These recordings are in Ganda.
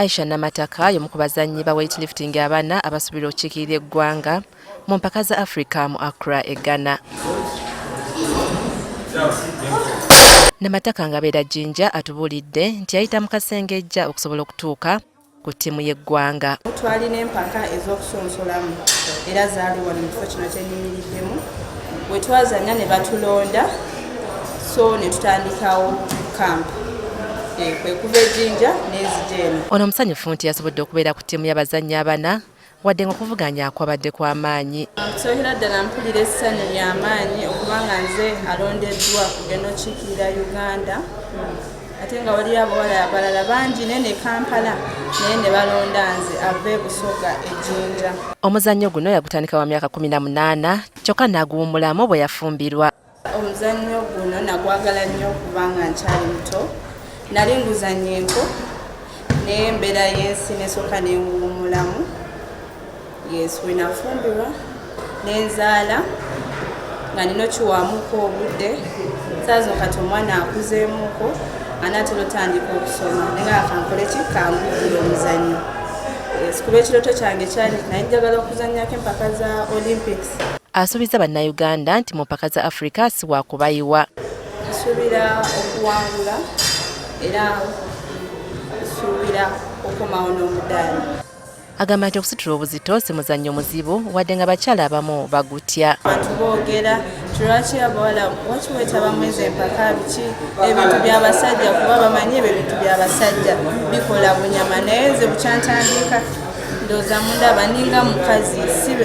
Aisha Namataka y'omu ku bazannyi ba weightlifting abaana abasuubirwa okukiikirira eggwanga mu mpaka za Africa mu Accra e Ghana. Namataka ng'abeera Jinja atubuulidde nti yayita mu kasengejja okusobola okutuuka ku ttiimu y'eggwanga. Twalina empaka ez'okusonsolamu era zaali wano mu kifo kino kye nnyimiriddemu. Bwe twazannya ne batulonda so ne tutandikawo kampu. Kwe kuva ejjinja n'ezigenda. Ono musanyufu nti yasobodde okubeera ku ttiimu y'abazannyi abana wadde ng'okuvuganya kwabadde kw'amaanyi. Nsookera ddala mpulira essanyu ly'amaanyi okubanga nze alondeddwa kugenda okukiikirira Uganda ate nga waliyo abawala abalala bangi ne Kampala naye ne balonda nze ave Busoga ejjinja. Omuzannyo guno yagutandika wa myaka 18 kyokka n'aguwummulamu bwe yafumbirwa. Omuzannyo guno nagwagala nnyo kubanga nkyali muto. Nali nguzannyenko naye embeera y'ensi nesooka nenguwummulamu. Yes, we nafumbirwa n'enzaala nga nina okiwaamuuko obudde saazo kati omwana akuzeemuuko anaatera otandika okusoma naye nga kankole ki kanguddira omuzannyo. Kuba ekirooto kyange kyali naye njagala okuzannyako empaka za Olympics. Asuubiza bannayuganda nti mu mpaka za Africa si waakubayiwa. Nsuubira okuwangula era nsuubira okukomawo n'omudaali. Agamba nti okusitula obuzito si muzannyo muzibu wadde nga bakyala abamu bagutya. Abantu boogera lwaki abawala waki weetabamu ezo empaka biki ebintu by'abasajja kuba bamanyi ebyo ebintu by'abasajja bikola bunyama naye nze bukyantandika ndowooza mundaba ninga mukazi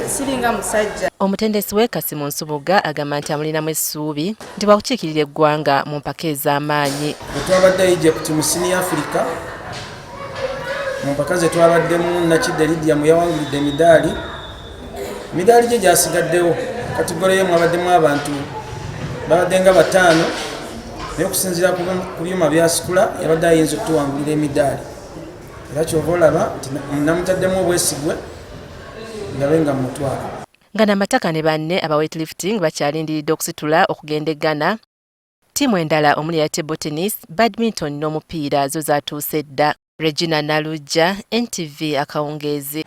siringa musajja. Omutendesi w'ekasi mu Nsubuga agamba nti amulinamu essuubi nti bwakukiikirira eggwanga mu mpaka ez'amaanyi. Twabadde Egypt mu senior Africa mu mpaka ze twabaddemu Nakidde Lydia yawangulidde emidaali gye gyasigaddewo kategole yemu abaddemu abantu babadde nga 5 naye okusinziira ku byuma byasikula yabadde ayinza okutuwangulira emidaali era kyova olaba nti namutaddemu obwesigwe ndabe nga mutwala. Nga Namataka ne banne aba weightlifting bakyalindiridde okusitula okugenda e Ghana. Ttiimu endala omuli ya table tennis, badminton n'omupiira zo zaatuuse dda. Regina Nalujja, NTV Akawungeezi.